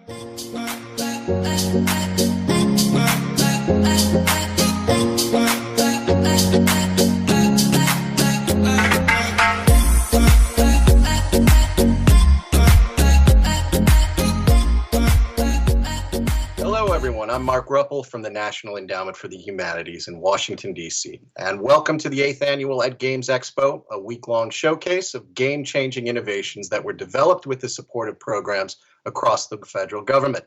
Hello, everyone. I'm Mark Ruppel from the National Endowment for the Humanities in Washington, D.C., and welcome to the 8th Annual Ed Games Expo, a week-long showcase of game-changing innovations that were developed with the support of programs across the federal government,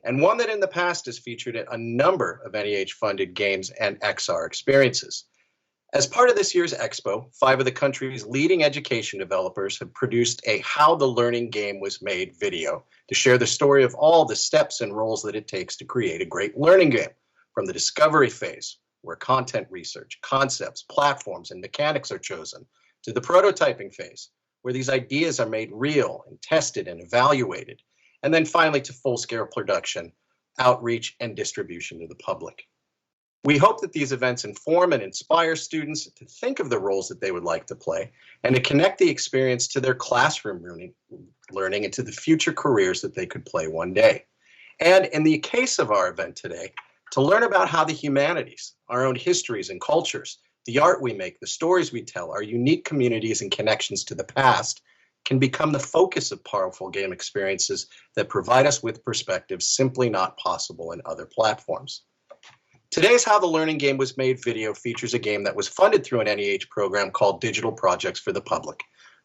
and one that in the past has featured a number of NEH-funded games and XR experiences. As part of this year's expo, 5 of the country's leading education developers have produced a How the Learning Game Was Made video to share the story of all the steps and roles that it takes to create a great learning game, from the discovery phase, where content research, concepts, platforms, and mechanics are chosen, to the prototyping phase, where these ideas are made real and tested and evaluated, and then finally to full-scale production, outreach, and distribution to the public. We hope that these events inform and inspire students to think of the roles that they would like to play and to connect the experience to their classroom learning and to the future careers that they could play one day. And in the case of our event today, to learn about how the humanities, our own histories and cultures, the art we make, the stories we tell, our unique communities and connections to the past can become the focus of powerful game experiences that provide us with perspectives simply not possible in other platforms. Today's How the Learning Game Was Made video features a game that was funded through an NEH program called Digital Projects for the Public,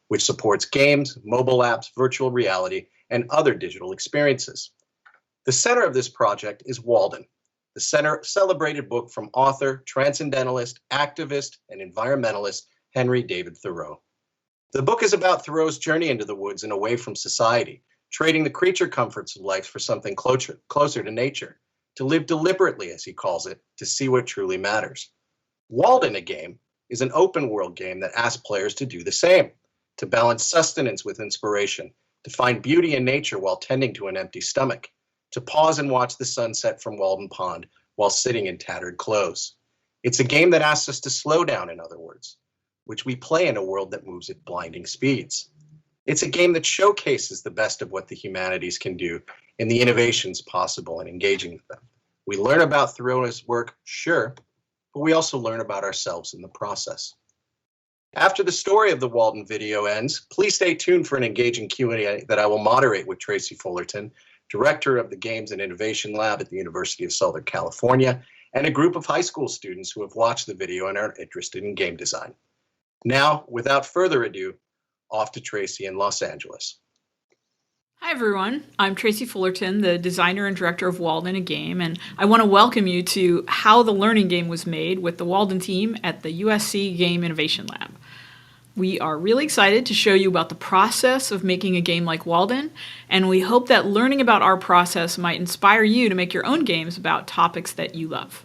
which supports games, mobile apps, virtual reality, and other digital experiences. The center of this project is Walden, the celebrated book from author, transcendentalist, activist, and environmentalist Henry David Thoreau. The book is about Thoreau's journey into the woods and away from society, trading the creature comforts of life for something closer to nature, to live deliberately, as he calls it, to see what truly matters. Walden, a game, is an open world game that asks players to do the same, to balance sustenance with inspiration, to find beauty in nature while tending to an empty stomach, to pause and watch the sunset from Walden Pond while sitting in tattered clothes. It's a game that asks us to slow down, in other words, which we play in a world that moves at blinding speeds. It's a game that showcases the best of what the humanities can do and the innovations possible in engaging with them. We learn about Thoreau's work, sure, but we also learn about ourselves in the process. After the story of the Walden video ends, please stay tuned for an engaging Q&A that I will moderate with Tracy Fullerton, director of the Games and Innovation Lab at the University of Southern California, and a group of high school students who have watched the video and are interested in game design. Now, without further ado, off to Tracy in Los Angeles. Hi everyone, I'm Tracy Fullerton, the designer and director of Walden, a Game, and I want to welcome you to How the Learning Game Was Made with the Walden team at the USC Game Innovation Lab. We are really excited to show you about the process of making a game like Walden, and we hope that learning about our process might inspire you to make your own games about topics that you love.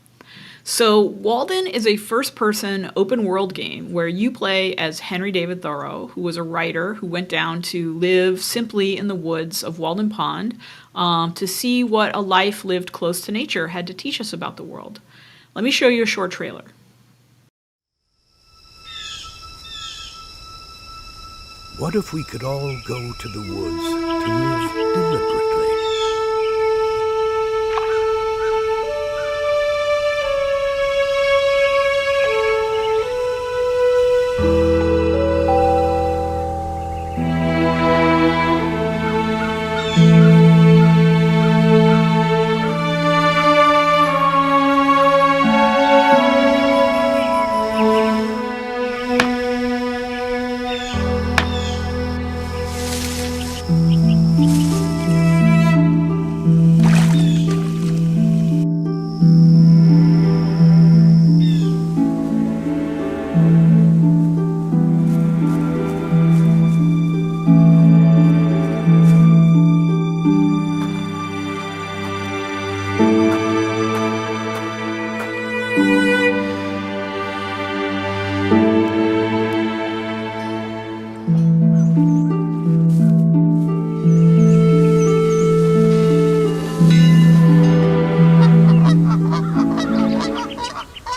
So Walden is a first-person open-world game where you play as Henry David Thoreau, who was a writer who went down to live simply in the woods of Walden Pond to see what a life lived close to nature had to teach us about the world. Let me show you a short trailer. What if we could all go to the woods to live deliberately?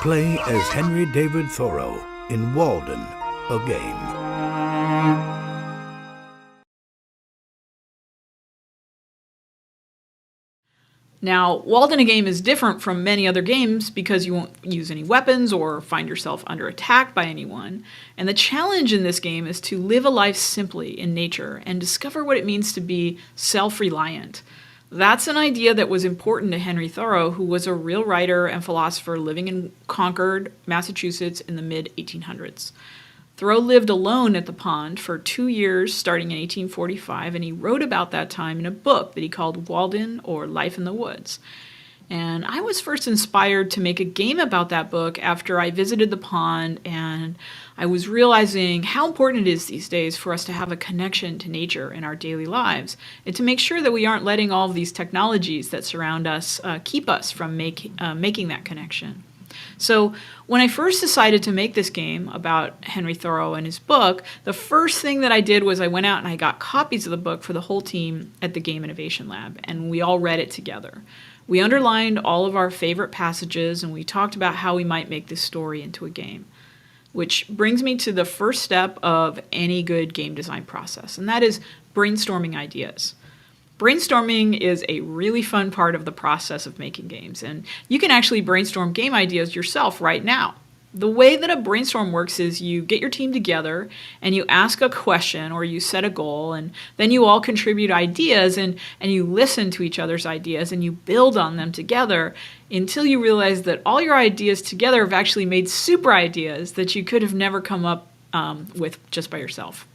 Play as Henry David Thoreau in Walden, a Game. Now, Walden a Game is different from many other games because you won't use any weapons or find yourself under attack by anyone. And the challenge in this game is to live a life simply in nature and discover what it means to be self-reliant. That's an idea that was important to Henry Thoreau, who was a real writer and philosopher living in Concord, Massachusetts in the mid-1800s. Thoreau lived alone at the pond for 2 years starting in 1845, and he wrote about that time in a book that he called Walden, or Life in the Woods. And I was first inspired to make a game about that book after I visited the pond, and I was realizing how important it is these days for us to have a connection to nature in our daily lives, and to make sure that we aren't letting all of these technologies that surround us keep us from making that connection. So when I first decided to make this game about Henry Thoreau and his book, the first thing that I did was I went out and I got copies of the book for the whole team at the Game Innovation Lab, and we all read it together. We underlined all of our favorite passages, and we talked about how we might make this story into a game. Which brings me to the first step of any good game design process, and that is brainstorming ideas. Brainstorming is a really fun part of the process of making games, and you can actually brainstorm game ideas yourself right now. The way that a brainstorm works is you get your team together and you ask a question or you set a goal, and then you all contribute ideas and you listen to each other's ideas and you build on them together until you realize that all your ideas together have actually made super ideas that you could have never come up with just by yourself.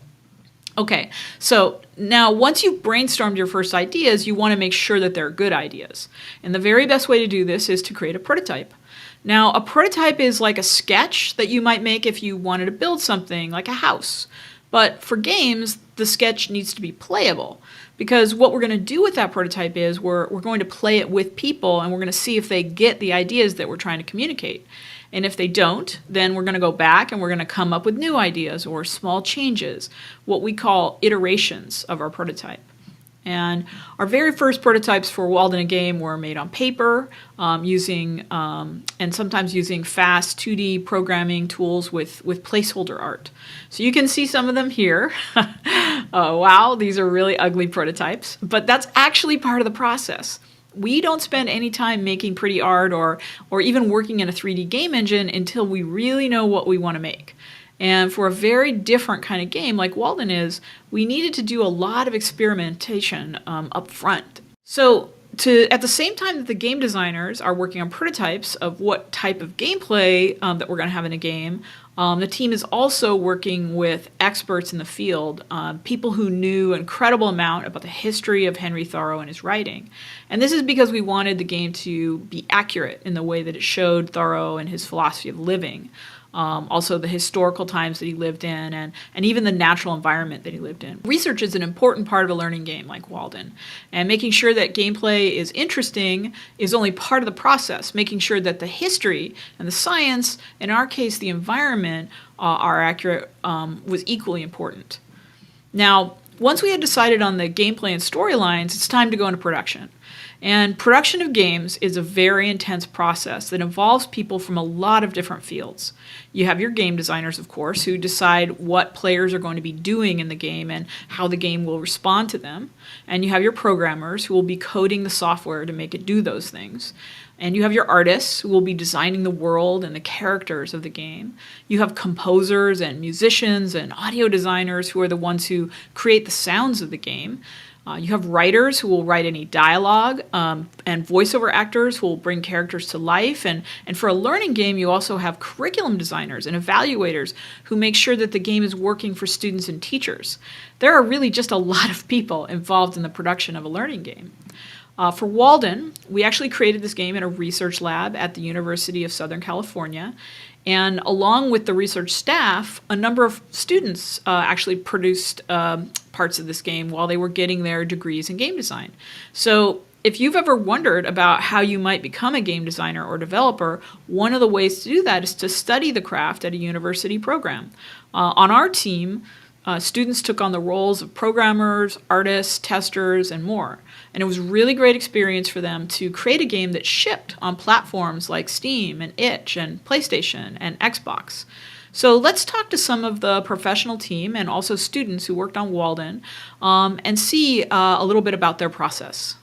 Okay, so now once you've brainstormed your first ideas, you want to make sure that they're good ideas. And the very best way to do this is to create a prototype. Now, a prototype is like a sketch that you might make if you wanted to build something like a house. But for games, the sketch needs to be playable, because what we're going to do with that prototype is we're going to play it with people, and we're going to see if they get the ideas that we're trying to communicate. And if they don't, then we're going to go back and we're going to come up with new ideas or small changes, what we call iterations of our prototype. And our very first prototypes for Walden a Game were made on paper, using and sometimes using fast 2D programming tools with placeholder art. So you can see some of them here. Wow, these are really ugly prototypes, but that's actually part of the process. We don't spend any time making pretty art or even working in a 3D game engine until we really know what we want to make. And for a very different kind of game like Walden is, we needed to do a lot of experimentation up front. So at the same time that the game designers are working on prototypes of what type of gameplay that we're going to have in a game, the team is also working with experts in the field, people who knew an incredible amount about the history of Henry Thoreau and his writing. And this is because we wanted the game to be accurate in the way that it showed Thoreau and his philosophy of living. Also the historical times that he lived in, and even the natural environment that he lived in. Research is an important part of a learning game like Walden, and making sure that gameplay is interesting is only part of the process. Making sure that the history and the science, in our case the environment, are accurate was equally important. Now, once we had decided on the gameplay and storylines, it's time to go into production. And production of games is a very intense process that involves people from a lot of different fields. You have your game designers, of course, who decide what players are going to be doing in the game and how the game will respond to them. And you have your programmers who will be coding the software to make it do those things. And you have your artists who will be designing the world and the characters of the game. You have composers and musicians and audio designers who are the ones who create the sounds of the game. You have writers who will write any dialogue, and voiceover actors who will bring characters to life. And for a learning game, you also have curriculum designers and evaluators who make sure that the game is working for students and teachers. There are really just a lot of people involved in the production of a learning game. For Walden, we actually created this game in a research lab at the University of Southern California. And along with the research staff, a number of students actually produced parts of this game while they were getting their degrees in game design. So if you've ever wondered about how you might become a game designer or developer, one of the ways to do that is to study the craft at a university program. On our team, students took on the roles of programmers, artists, testers, and more. And it was a really great experience for them to create a game that shipped on platforms like Steam and itch and PlayStation and Xbox. So let's talk to some of the professional team and also students who worked on Walden and see a little bit about their process.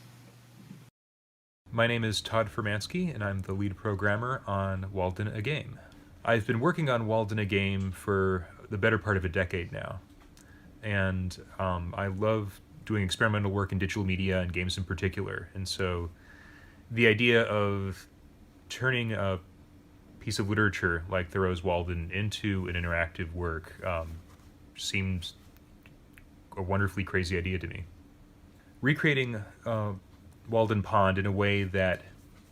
My name is Todd Furmansky, and I'm the lead programmer on Walden a Game. I've been working on Walden a Game for the better part of a decade now, and I love doing experimental work in digital media and games in particular, and so the idea of turning a piece of literature like Thoreau's Walden into an interactive work seems a wonderfully crazy idea to me. Recreating Walden Pond in a way that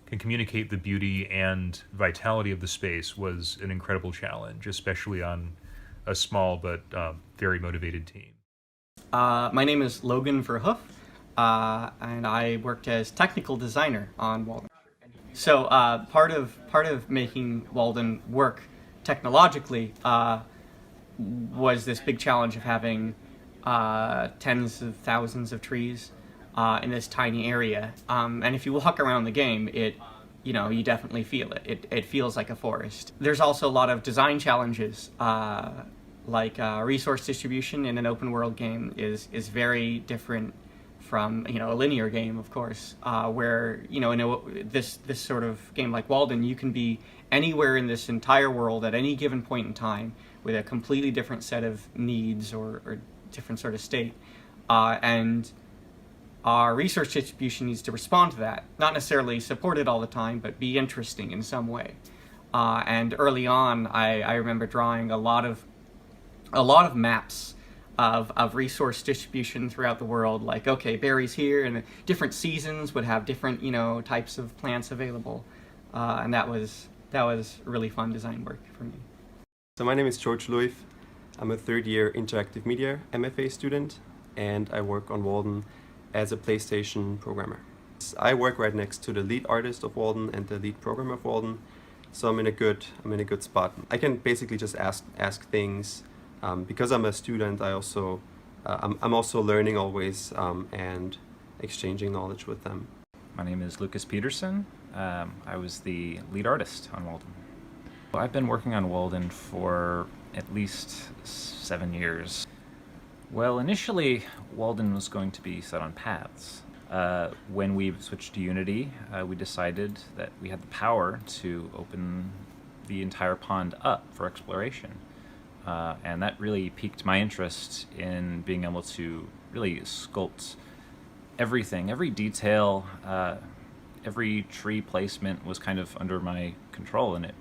can communicate the beauty and vitality of the space was an incredible challenge, especially on a small but very motivated team. My name is Logan Verhoof, and I worked as technical designer on Walden. So part of making Walden work technologically was this big challenge of having tens of thousands of trees in this tiny area. And if you walk around the game, you definitely feel it. It feels like a forest. There's also a lot of design challenges, like resource distribution in an open world game is very different from a linear game, of course, where this sort of game like Walden, you can be anywhere in this entire world at any given point in time with a completely different set of needs or different sort of state, and our resource distribution needs to respond to that, not necessarily support it all the time, but be interesting in some way. And early on, I remember drawing a lot of maps of resource distribution throughout the world, like, okay, berries here, and different seasons would have different types of plants available, and that was really fun design work for me. So my name is George Luif. I'm a third-year interactive media MFA student, and I work on Walden as a PlayStation programmer. I work right next to the lead artist of Walden and the lead programmer of Walden, so I'm in a good spot. I can basically just ask things. Because I'm a student, I'm also learning always and exchanging knowledge with them. My name is Lucas Peterson. I was the lead artist on Walden. I've been working on Walden for at least 7 years. Well, initially, Walden was going to be set on paths. When we switched to Unity, we decided that we had the power to open the entire pond up for exploration. And that really piqued my interest in being able to really sculpt everything, every detail, every tree placement was kind of under my control, and it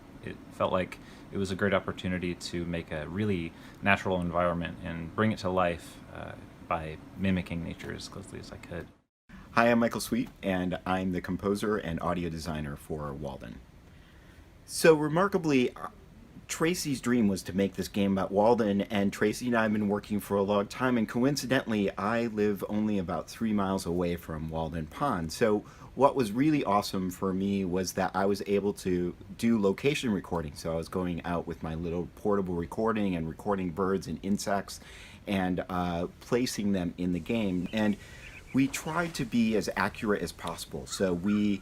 felt like it was a great opportunity to make a really natural environment and bring it to life by mimicking nature as closely as I could. Hi, I'm Michael Sweet, and I'm the composer and audio designer for Walden. So remarkably, Tracy's dream was to make this game about Walden, and Tracy and I have been working for a long time, and coincidentally, I live only about 3 miles away from Walden Pond. So what was really awesome for me was that I was able to do location recording. So I was going out with my little portable recording and recording birds and insects and placing them in the game. And we tried to be as accurate as possible. So we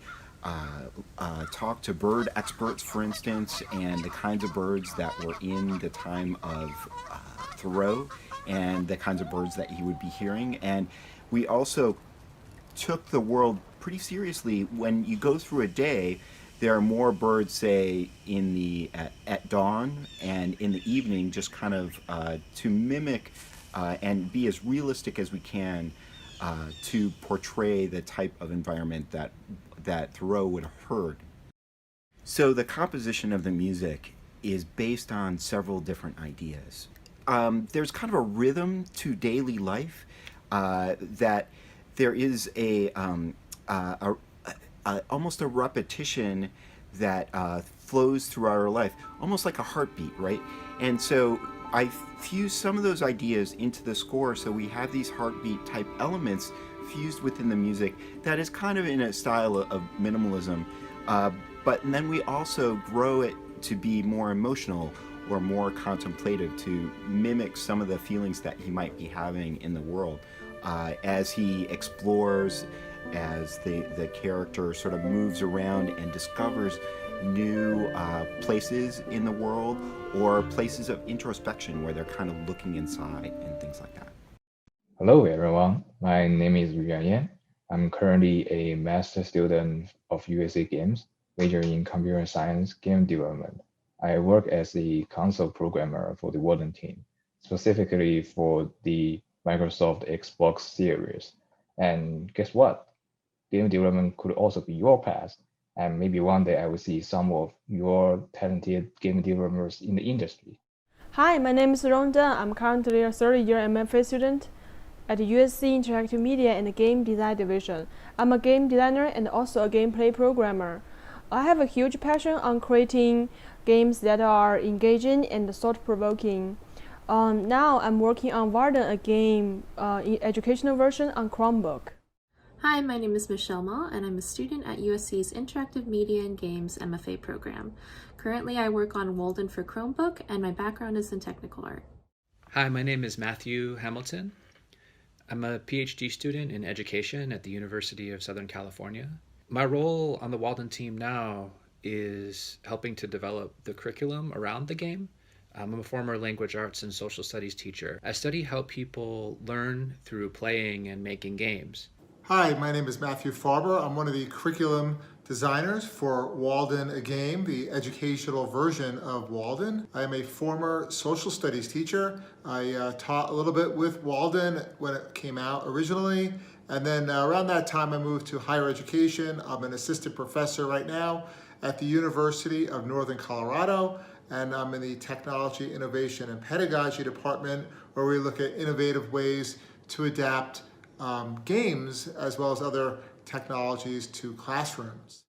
talked to bird experts, for instance, and the kinds of birds that were in the time of Thoreau and the kinds of birds that he would be hearing. And we also took the world pretty seriously. When you go through a day, there are more birds, say, at dawn and in the evening, just kind of to mimic and be as realistic as we can to portray the type of environment that Thoreau would have heard. So the composition of the music is based on several different ideas. There's kind of a rhythm to daily life that there is almost a repetition that flows throughout our life, almost like a heartbeat, right? And so I fused some of those ideas into the score, so we have these heartbeat type elements fused within the music that is kind of in a style of minimalism, but then we also grow it to be more emotional or more contemplative, to mimic some of the feelings that he might be having in the world as he explores, as the character sort of moves around and discovers new places in the world or places of introspection where they're kind of looking inside and things like that. Hello everyone, my name is Yuan Yan. I'm currently a master student of USC Games, majoring in computer science game development. I work as the console programmer for the Walden team, specifically for the Microsoft Xbox Series. And guess what? Game development could also be your path. And maybe one day I will see some of your talented game developers in the industry. Hi, my name is Rhonda. I'm currently a third-year MFA student at the USC Interactive Media and Game Design Division. I'm a game designer and also a gameplay programmer. I have a huge passion on creating games that are engaging and thought-provoking. Now I'm working on Walden, a game educational version on Chromebook. Hi, my name is Michelle Ma, and I'm a student at USC's Interactive Media and Games MFA program. Currently, I work on Walden for Chromebook, and my background is in technical art. Hi, my name is Matthew Hamilton. I'm a PhD student in education at the University of Southern California. My role on the Walden team now is helping to develop the curriculum around the game. I'm a former language arts and social studies teacher. I study how people learn through playing and making games. Hi, my name is Matthew Farber. I'm one of the curriculum designers for Walden a Game, the educational version of Walden. I am a former social studies teacher. I taught a little bit with Walden when it came out originally, and then around that time I moved to higher education. I'm an assistant professor right now at the University of Northern Colorado, and I'm in the Technology, Innovation, and Pedagogy department, where we look at innovative ways to adapt games as well as other technologies to classrooms.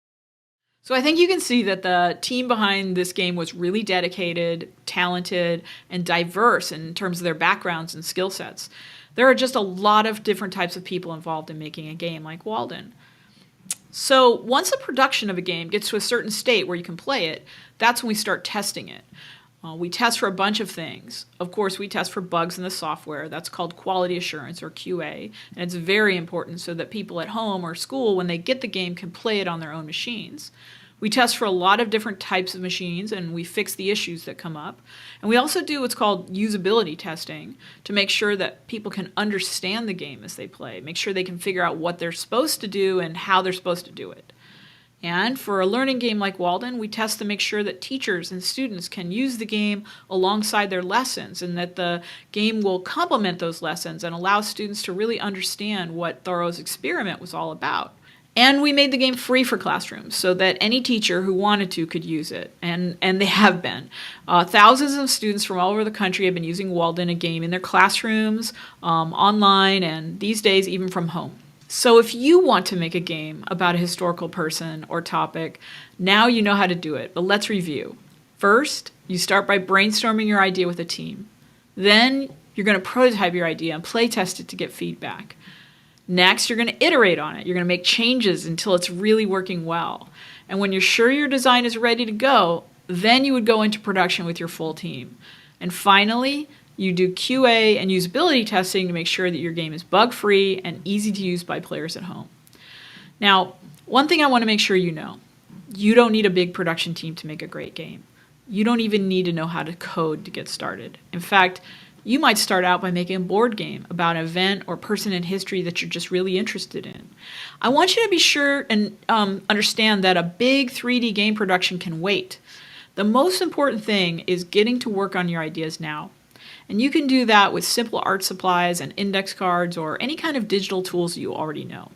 So I think you can see that the team behind this game was really dedicated, talented, and diverse in terms of their backgrounds and skill sets. There are just a lot of different types of people involved in making a game like Walden. So once the production of a game gets to a certain state where you can play it, that's when we start testing it. We test for a bunch of things. Of course, we test for bugs in the software. That's called quality assurance, or QA. And it's very important so that people at home or school, when they get the game, can play it on their own machines. We test for a lot of different types of machines, and we fix the issues that come up. And we also do what's called usability testing to make sure that people can understand the game as they play, make sure they can figure out what they're supposed to do and how they're supposed to do it. And for a learning game like Walden, we test to make sure that teachers and students can use the game alongside their lessons, and that the game will complement those lessons and allow students to really understand what Thoreau's experiment was all about. And we made the game free for classrooms so that any teacher who wanted to could use it, and they have been. Thousands of students from all over the country have been using Walden a Game in their classrooms, online, and these days even from home. So if you want to make a game about a historical person or topic, now you know how to do it, but let's review. First, you start by brainstorming your idea with a team. Then you're going to prototype your idea and play test it to get feedback. Next, you're going to iterate on it. You're going to make changes until it's really working well. And when you're sure your design is ready to go, then you would go into production with your full team. And finally, you do QA and usability testing to make sure that your game is bug-free and easy to use by players at home. Now, one thing I want to make sure you know, you don't need a big production team to make a great game. You don't even need to know how to code to get started. In fact, you might start out by making a board game about an event or person in history that you're just really interested in. I want you to be sure and understand that a big 3D game production can wait. The most important thing is getting to work on your ideas now. And you can do that with simple art supplies and index cards or any kind of digital tools you already know.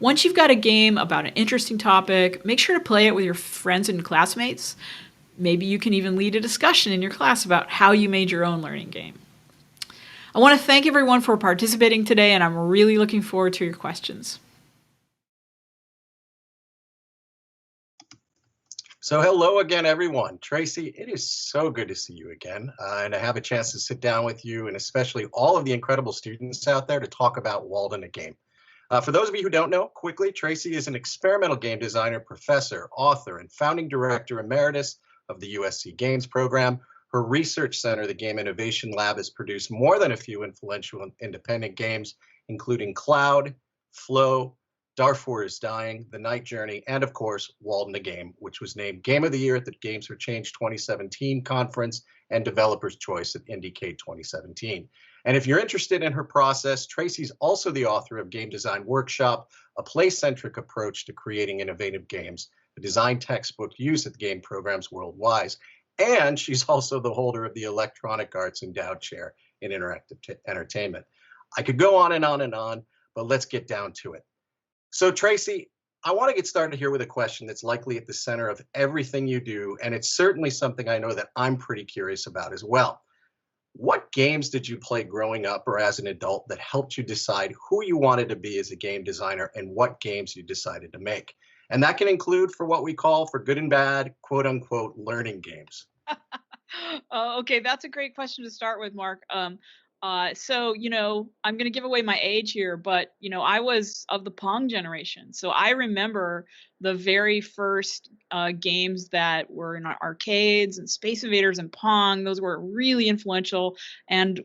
Once you've got a game about an interesting topic, make sure to play it with your friends and classmates. Maybe you can even lead a discussion in your class about how you made your own learning game. I want to thank everyone for participating today, and I'm really looking forward to your questions. So hello again, everyone. Tracy, it is so good to see you again, and to have a chance to sit down with you, and especially all of the incredible students out there to talk about Walden a Game. For those of you who don't know, quickly, Tracy is an experimental game designer, professor, author, and founding director emeritus of the USC Games program. Her research center, the Game Innovation Lab, has produced more than a few influential independent games, including Cloud, Flow, Darfur is Dying, The Night Journey, and of course, Walden a Game, which was named Game of the Year at the Games for Change 2017 conference and Developer's Choice at IndieCade 2017. And if you're interested in her process, Tracy's also the author of Game Design Workshop, a play-centric approach to creating innovative games, a design textbook used at game programs worldwide. And she's also the holder of the Electronic Arts Endowed Chair in Interactive Entertainment. I could go on and on and on, but let's get down to it. So Tracy, I want to get started here with a question that's likely at the center of everything you do, and it's certainly something I know that I'm pretty curious about as well. What games did you play growing up or as an adult that helped you decide who you wanted to be as a game designer and what games you decided to make? And that can include for what we call, for good and bad, quote unquote, learning games. Okay, that's a great question to start with, Mark. So, I'm going to give away my age here, but, I was of the Pong generation. So I remember the very first games that were in our arcades and Space Invaders and Pong. Those were really influential. And,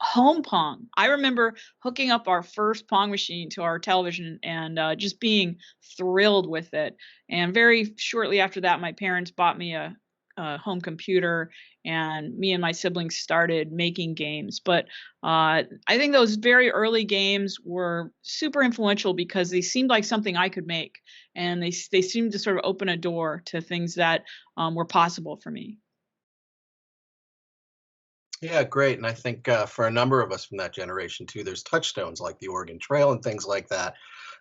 home Pong. I remember hooking up our first Pong machine to our television and just being thrilled with it. And very shortly after that, my parents bought me a home computer, and me and my siblings started making games. But I think those very early games were super influential because they seemed like something I could make, and they seemed to sort of open a door to things that were possible for me. Yeah, great. And I think for a number of us from that generation too, there's touchstones like the Oregon Trail and things like that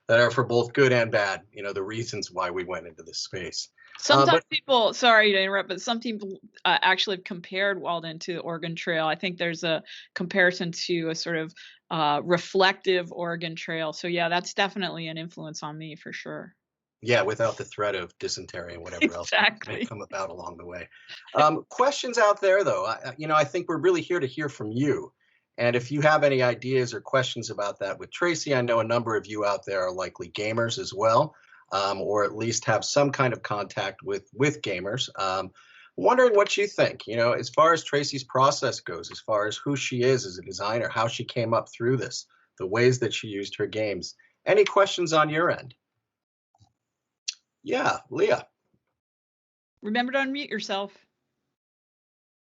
that are for both good and bad, the reasons why we went into this space. Sometimes people, sorry to interrupt, but some people actually have compared Walden to the Oregon Trail. I think there's a comparison to a sort of reflective Oregon Trail. So yeah, that's definitely an influence on me for sure. Yeah, without the threat of dysentery and whatever else may come about along the way. Questions out there, though. I think we're really here to hear from you. And if you have any ideas or questions about that with Tracy, I know a number of you out there are likely gamers as well, or at least have some kind of contact with gamers. Wondering what you think, as far as Tracy's process goes, as far as who she is as a designer, how she came up through this, the ways that she used her games. Any questions on your end? Yeah, Leah. Remember to unmute yourself.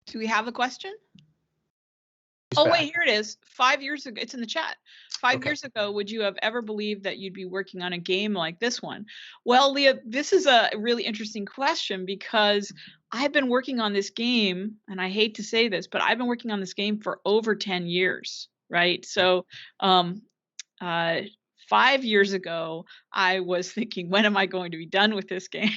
Do we have a question? Oh, wait, here it is. 5 years ago, it's in the chat. 5 years ago, would you have ever believed that you'd be working on a game like this one? Well, Leah, this is a really interesting question because I've been working on this game, and I hate to say this, but I've been working on this game for over 10 years, right? So 5 years ago, I was thinking, when am I going to be done with this game?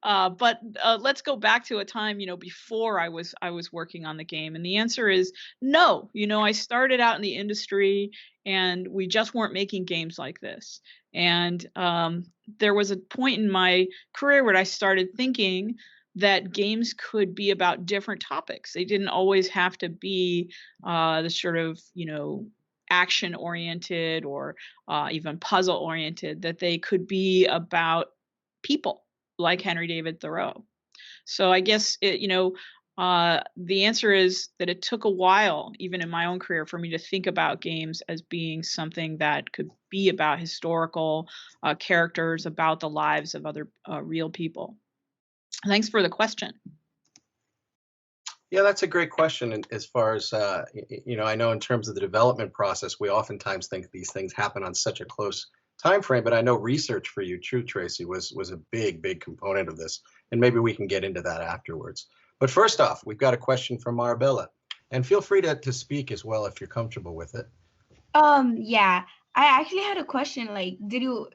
But let's go back to a time, before I was working on the game. And the answer is no. I started out in the industry and we just weren't making games like this. And there was a point in my career where I started thinking that games could be about different topics. They didn't always have to be the sort of, action oriented or even puzzle oriented, that they could be about people like Henry David Thoreau. So I guess the answer is that it took a while, even in my own career, for me to think about games as being something that could be about historical characters, about the lives of other real people. Thanks for the question. Yeah, that's a great question. And as far as, I know in terms of the development process, we oftentimes think these things happen on such a close time frame, but I know research for you, too, Tracy, was a big component of this. And maybe we can get into that afterwards. But first off, we've got a question from Marabella. And feel free to speak as well if you're comfortable with it. Yeah, I actually had a question. Like,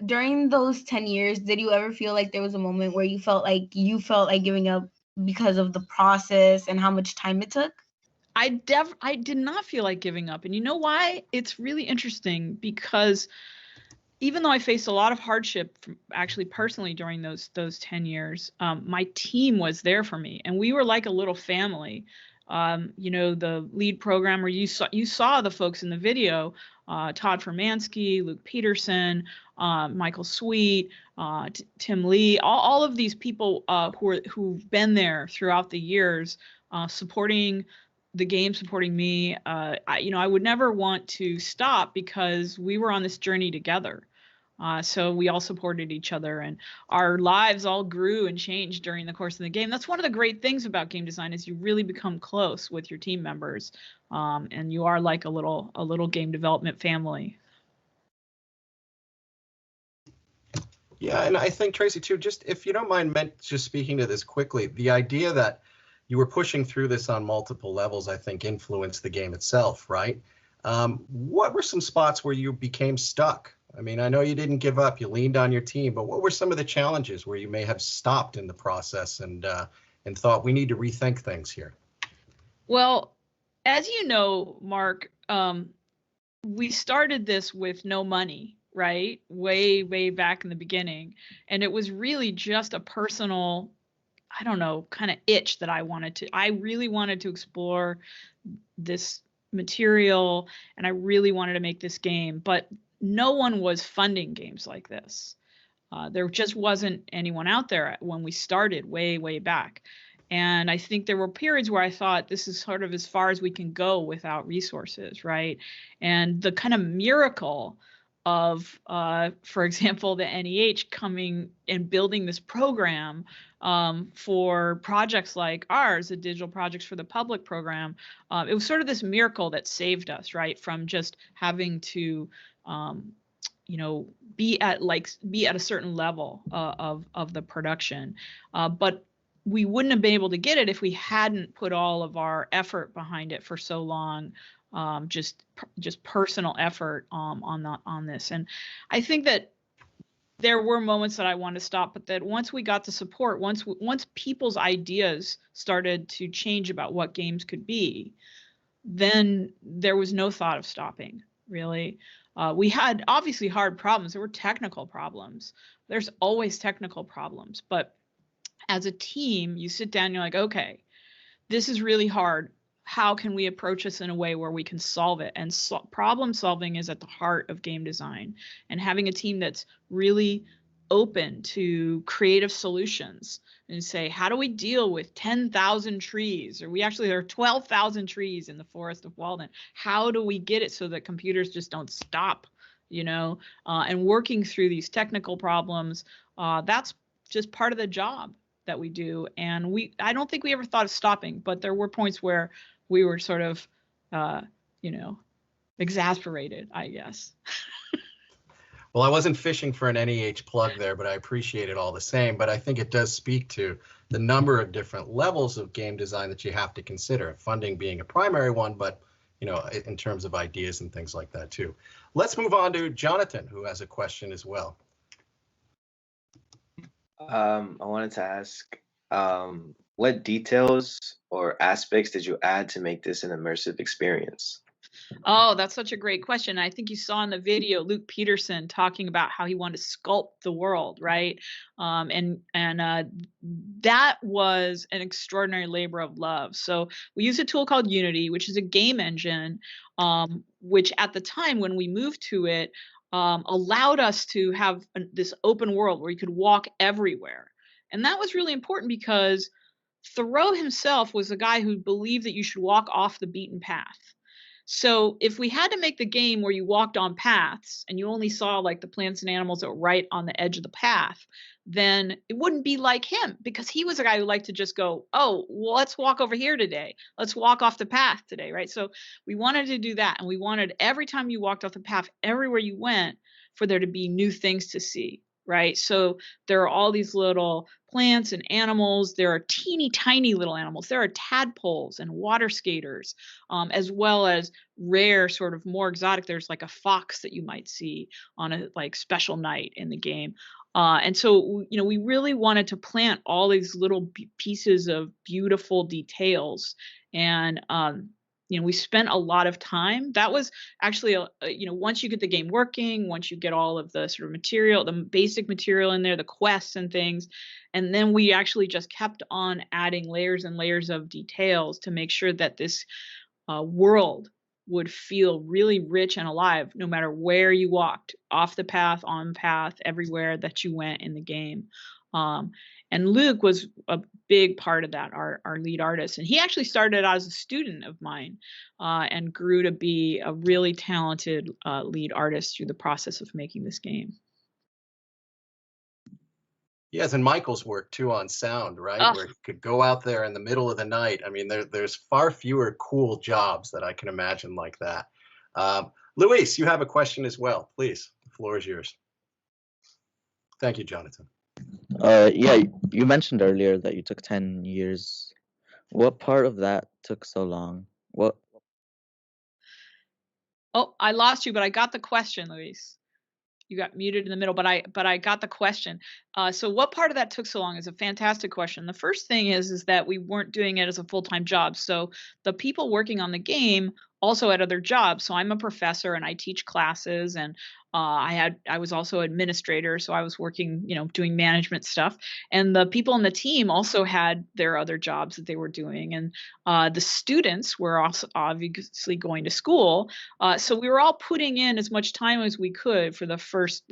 during those 10 years, did you ever feel like there was a moment where you felt like giving up because of the process and how much time it took? I did not feel like giving up. And you know why? It's really interesting because even though I faced a lot of hardship actually personally during those 10 years, my team was there for me and we were like a little family. The lead programmer, you saw the folks in the video, Todd Formansky, Luke Peterson, Michael Sweet, Tim Lee, all of these people who've been there throughout the years, supporting the game, supporting me. I would never want to stop because we were on this journey together. So we all supported each other, and our lives all grew and changed during the course of the game. That's one of the great things about game design is you really become close with your team members, and you are like a little game development family. Yeah, and I think, Tracy, too, just if you don't mind just speaking to this quickly, the idea that you were pushing through this on multiple levels, I think, influenced the game itself, right? What were some spots where you became stuck? I mean, I know you didn't give up, you leaned on your team, but what were some of the challenges where you may have stopped in the process and thought we need to rethink things here? Well, as you know, Mark, we started this with no money, right? Way back in the beginning. And it was really just a personal, I don't know, kind of itch that I really wanted to explore this material, and I really wanted to make this game, but no one was funding games like this. There just wasn't anyone out there when we started way back. And I think there were periods where I thought this is sort of as far as we can go without resources, right? And the kind of miracle of, for example, the NEH coming and building this program for projects like ours, the Digital Projects for the Public program, it was sort of this miracle that saved us, right, from just having to, be at a certain level of the production, but we wouldn't have been able to get it if we hadn't put all of our effort behind it for so long. Just personal effort on this. And I think that there were moments that I wanted to stop, but that once we got the support, once people's ideas started to change about what games could be, then there was no thought of stopping, really. We had obviously hard problems. There were technical problems. There's always technical problems, but as a team, you sit down and you're like, okay, this is really hard. How can we approach this in a way where we can solve it? And problem solving is at the heart of game design, and having a team that's really open to creative solutions and say, how do we deal with 10,000 trees? Or there are 12,000 trees in the forest of Walden. How do we get it so that computers just don't stop, and working through these technical problems, that's just part of the job that we do. And I don't think we ever thought of stopping, but there were points where we were sort of, exasperated, I guess. Well, I wasn't fishing for an NEH plug there, but I appreciate it all the same. But I think it does speak to the number of different levels of game design that you have to consider, funding being a primary one, but in terms of ideas and things like that too. Let's move on to Jonathan, who has a question as well. I wanted to ask, what details or aspects did you add to make this an immersive experience? Oh, that's such a great question. I think you saw in the video Luke Peterson talking about how he wanted to sculpt the world, right? And that was an extraordinary labor of love. So we use a tool called Unity, which is a game engine, which at the time when we moved to it, allowed us to have this open world where you could walk everywhere. And that was really important because Thoreau himself was a guy who believed that you should walk off the beaten path. So if we had to make the game where you walked on paths and you only saw like the plants and animals that were right on the edge of the path, then it wouldn't be like him, because he was a guy who liked to just go, oh, well, let's walk over here today. Let's walk off the path today, right? So we wanted to do that. And we wanted every time you walked off the path, everywhere you went, for there to be new things to see, right? So there are all these little plants and animals. There are teeny tiny little animals. There are tadpoles and water skaters, as well as rare, sort of more exotic. There's like a fox that you might see on a like special night in the game. And so, we really wanted to plant all these little pieces of beautiful details. And, we spent a lot of time. That was actually, once you get the game working, once you get all of the sort of material, the basic material in there, the quests and things, and then we actually just kept on adding layers and layers of details to make sure that this world would feel really rich and alive no matter where you walked, off the path, on path, everywhere that you went in the game. And Luke was a big part of that, our lead artist. And he actually started out as a student of mine and grew to be a really talented lead artist through the process of making this game. Yes, and Michael's work too on sound, right? Oh, Where he could go out there in the middle of the night. I mean, there's far fewer cool jobs that I can imagine like that. Luis, you have a question as well. Please, the floor is yours. Thank you, Jonathan. Yeah, you mentioned earlier that you took 10 years. What part of that took so long? What? oh, I lost you, but I got the question, Luis. You got muted in the middle, but I got the question. So what part of that took so long is a fantastic question. The first thing is that we weren't doing it as a full-time job. So the people working on the game also had other jobs. So I'm a professor and I teach classes, and I was also administrator, so I was working, doing management stuff. And the people on the team also had their other jobs that they were doing, and the students were also obviously going to school. So we were all putting in as much time as we could for the first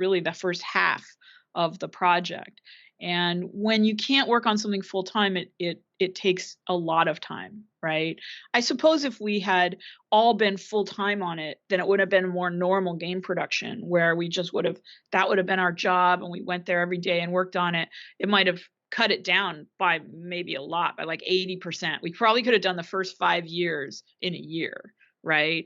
half of the project. And when you can't work on something full time, it takes a lot of time, right? I suppose if we had all been full time on it, then it would have been more normal game production where we just that would have been our job and we went there every day and worked on it. It might have cut it down by maybe a lot, by like 80%. We probably could have done the first 5 years in a year, right?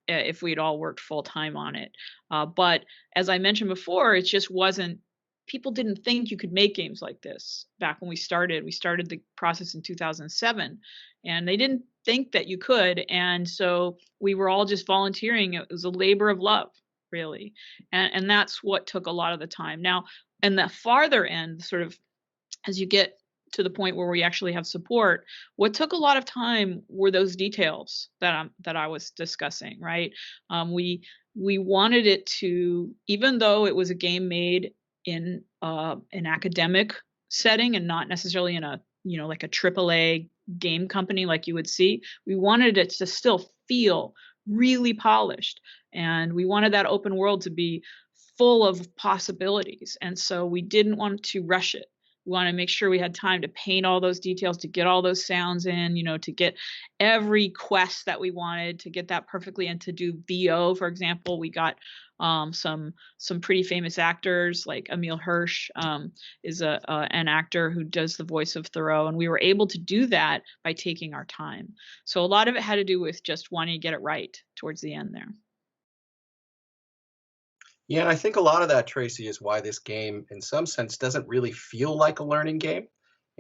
If we'd all worked full time on it. But as I mentioned before, it just wasn't, people didn't think you could make games like this back when we started. We started the process in 2007, and they didn't think that you could. And so we were all just volunteering. It was a labor of love, really. And that's what took a lot of the time. Now, and the farther end, sort of as you get to the point where we actually have support, what took a lot of time were those details that I was discussing, right? We wanted it to, even though it was a game made in an academic setting and not necessarily in a, like a AAA game company like you would see, we wanted it to still feel really polished. And we wanted that open world to be full of possibilities. And so we didn't want to rush it. We want to make sure we had time to paint all those details, to get all those sounds in, to get every quest that we wanted, to get that perfectly, and to do VO, for example. We got some pretty famous actors, like Emil Hirsch is an actor who does the voice of Thoreau, and we were able to do that by taking our time. So a lot of it had to do with just wanting to get it right towards the end there. Yeah, and I think a lot of that, Tracy, is why this game, in some sense, doesn't really feel like a learning game.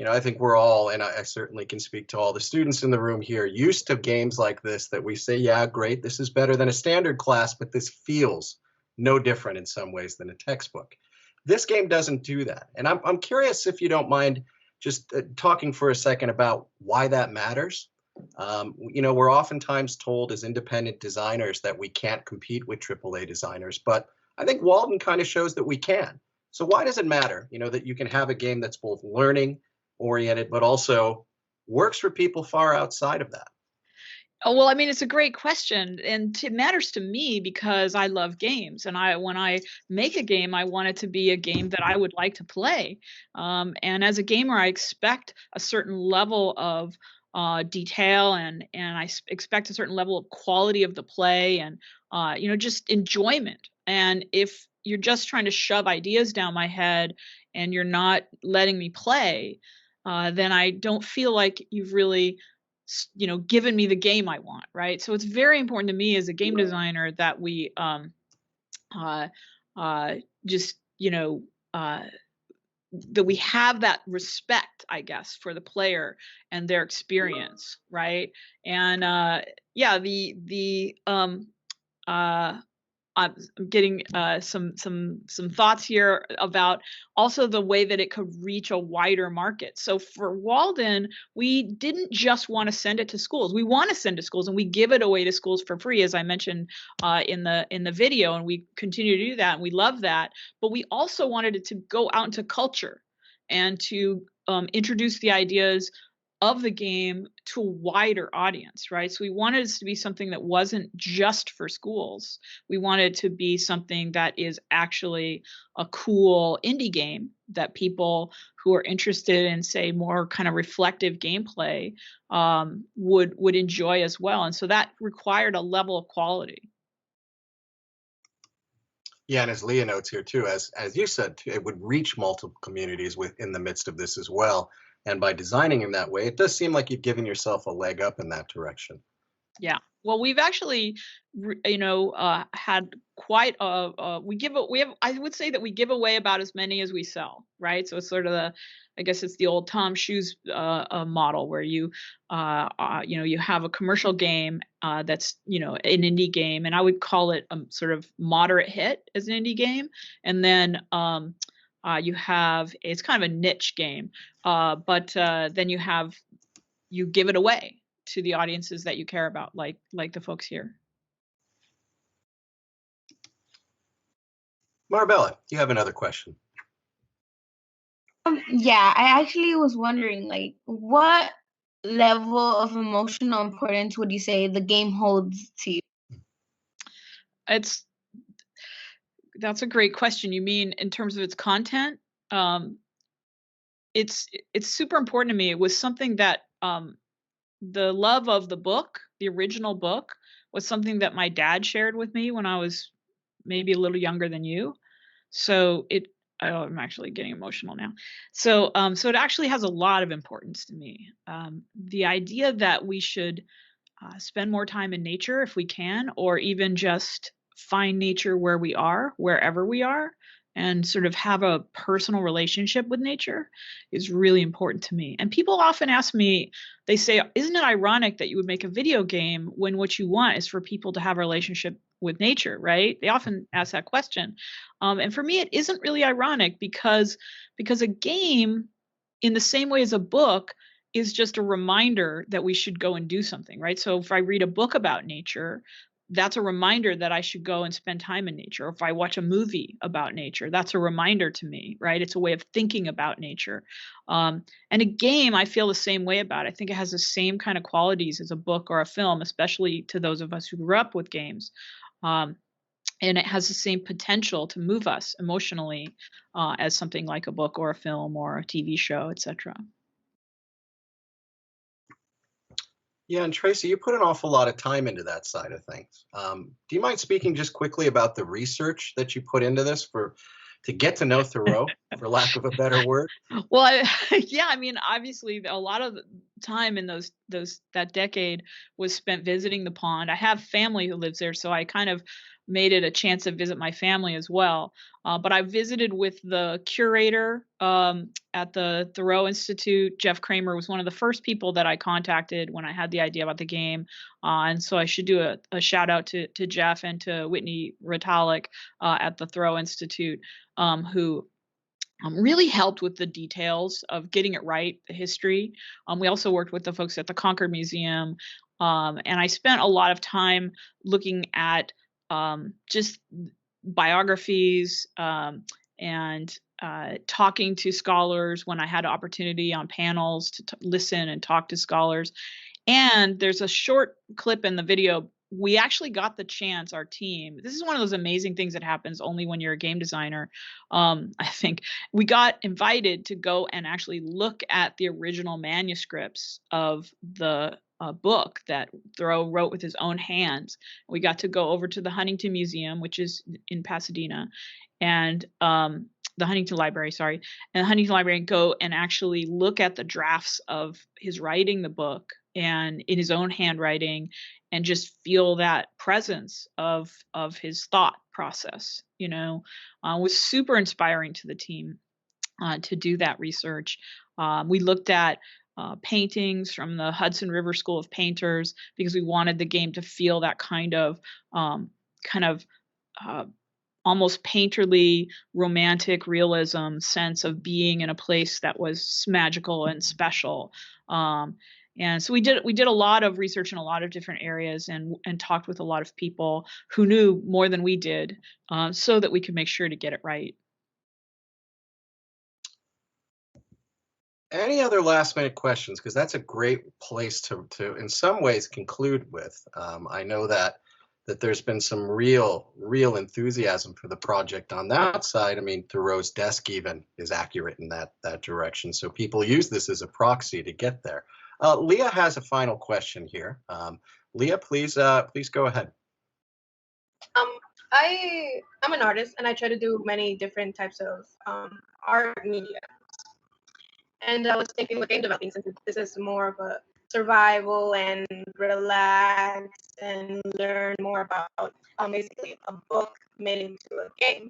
I think we're all, and I certainly can speak to all the students in the room here, used to games like this that we say, yeah, great, this is better than a standard class, but this feels no different in some ways than a textbook. This game doesn't do that. And I'm curious, if you don't mind, just talking for a second about why that matters. We're oftentimes told as independent designers that we can't compete with AAA designers, but I think Walden kind of shows that we can. So why does it matter, that you can have a game that's both learning oriented, but also works for people far outside of that? Oh, well, I mean, it's a great question, and it matters to me because I love games, and when I make a game, I want it to be a game that I would like to play. And as a gamer, I expect a certain level of detail, and I expect a certain level of quality of the play, and just enjoyment. And if you're just trying to shove ideas down my head and you're not letting me play, then I don't feel like you've really given me the game I want, right? So it's very important to me as a game designer that we that we have that respect, I guess, for the player and their experience, right? And I'm getting some thoughts here about also the way that it could reach a wider market. So for Walden, we didn't just want to send it to schools. We want to send to schools, and we give it away to schools for free, as I mentioned in the video, and we continue to do that, and we love that. But we also wanted it to go out into culture and to introduce the ideas of the game to a wider audience, right? So we wanted it to be something that wasn't just for schools. We wanted it to be something that is actually a cool indie game that people who are interested in, say, more kind of reflective gameplay would enjoy as well. And so that required a level of quality. Yeah, and as Leah notes here too, as you said, it would reach multiple communities within the midst of this as well. And by designing in that way, it does seem like you've given yourself a leg up in that direction. Yeah. Well, we've actually, had quite I would say that we give away about as many as we sell, right? So it's sort of I guess it's the old Tom Shoes model where you have a commercial game that's, an indie game, and I would call it a sort of moderate hit as an indie game. And then it's kind of a niche game, but then you give it away to the audiences that you care about, like the folks here. Marbella, you have another question. Yeah, I actually was wondering, like, what level of emotional importance would you say the game holds to you? That's a great question. You mean in terms of its content? It's super important to me. It was something that the love of the book, the original book, was something that my dad shared with me when I was maybe a little younger than you. So I'm actually getting emotional now. So it actually has a lot of importance to me. The idea that we should spend more time in nature if we can, or even just find nature where we are, wherever we are, and sort of have a personal relationship with nature is really important to me. And people often ask me, they say, isn't it ironic that you would make a video game when what you want is for people to have a relationship with nature, right? They often ask that question. And for me, it isn't really ironic because a game, in the same way as a book, is just a reminder that we should go and do something, right? So if I read a book about nature, that's a reminder that I should go and spend time in nature. Or if I watch a movie about nature, that's a reminder to me, right? It's a way of thinking about nature. And a game, I feel the same way about. I think it has the same kind of qualities as a book or a film, especially to those of us who grew up with games. And it has the same potential to move us emotionally as something like a book or a film or a TV show, etc. Yeah, and Tracy, you put an awful lot of time into that side of things. Do you mind speaking just quickly about the research that you put into this to get to know Thoreau, for lack of a better word? Well, yeah, I mean, obviously, a lot of the time in that decade was spent visiting the pond. I have family who lives there, so I kind of made it a chance to visit my family as well. But I visited with the curator at the Thoreau Institute. Jeff Kramer was one of the first people that I contacted when I had the idea about the game. And so I should do a shout out to Jeff and to Whitney Rotalik at the Thoreau Institute, who really helped with the details of getting it right, the history. We also worked with the folks at the Concord Museum. And I spent a lot of time looking at just biographies and talking to scholars when I had an opportunity on panels to listen and talk to scholars. And there's a short clip in the video. We actually got the chance, our team, this is one of those amazing things that happens only when you're a game designer. I think we got invited to go and actually look at the original manuscripts of the book that Thoreau wrote with his own hands. We got to go over to the Huntington Museum, which is in Pasadena, and the Huntington Library, sorry, and the Huntington Library, and go and actually look at the drafts of his writing the book and in his own handwriting, and just feel that presence of his thought process. Was super inspiring to the team to do that research. We looked at paintings from the Hudson River School of Painters because we wanted the game to feel that kind of almost painterly, romantic realism sense of being in a place that was magical and special. And so we did a lot of research in a lot of different areas and talked with a lot of people who knew more than we did, so that we could make sure to get it right. Any other last minute questions? Because that's a great place to in some ways conclude with. I know that there's been some real enthusiasm for the project on that side. I mean, Thoreau's desk even is accurate in that direction. So people use this as a proxy to get there. Leah has a final question here. Leah, please go ahead. I'm an artist, and I try to do many different types of art media. And I was thinking with game developing, since this is more of a survival and relax and learn more about basically a book made into a game.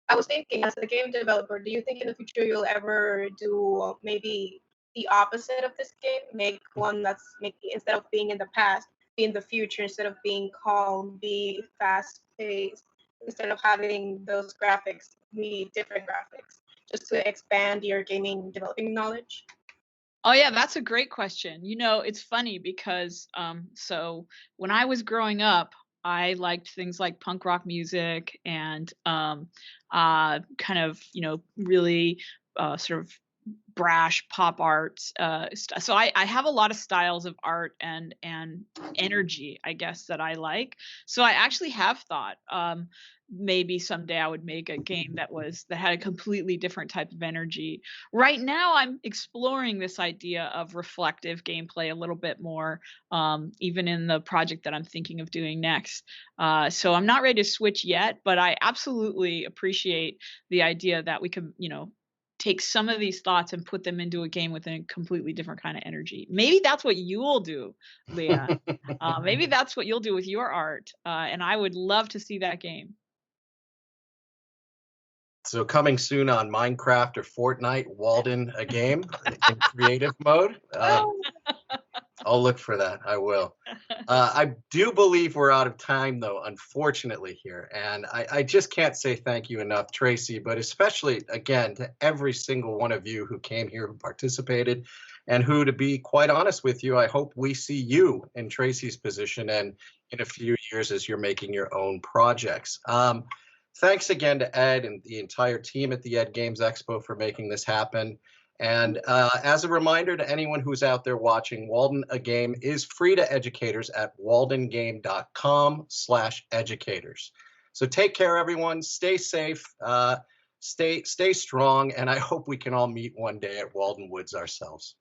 I was thinking, as a game developer, do you think in the future you'll ever do maybe the opposite of this game? Make one that's maybe, instead of being in the past, be in the future, instead of being calm, be fast paced, instead of having those graphics, be different graphics, just to expand your gaming developing knowledge? Oh yeah, that's a great question. You know, it's funny because so when I was growing up, I liked things like punk rock music and kind of, you know, really sort of brash pop art. So I have a lot of styles of art and energy, I guess, that I like. So I actually have thought maybe someday I would make a game that had a completely different type of energy. Right now, I'm exploring this idea of reflective gameplay a little bit more, even in the project that I'm thinking of doing next. So I'm not ready to switch yet, but I absolutely appreciate the idea that we could, you know, take some of these thoughts and put them into a game with a completely different kind of energy. Maybe that's what you'll do, Leah. Maybe that's what you'll do with your art. And I would love to see that game. So coming soon on Minecraft or Fortnite, Walden a game in creative mode. I'll look for that. I will. I do believe we're out of time, though, unfortunately, here. And I just can't say thank you enough, Tracy, but especially, again, to every single one of you who came here, who participated, and who, to be quite honest with you, I hope we see you in Tracy's position and in a few years as you're making your own projects. Thanks again to Ed and the entire team at the Ed Games Expo for making this happen. And as a reminder to anyone who's out there watching, Walden a Game is free to educators at waldengame.com/educators. So take care, everyone. Stay safe, stay strong, and I hope we can all meet one day at Walden Woods ourselves.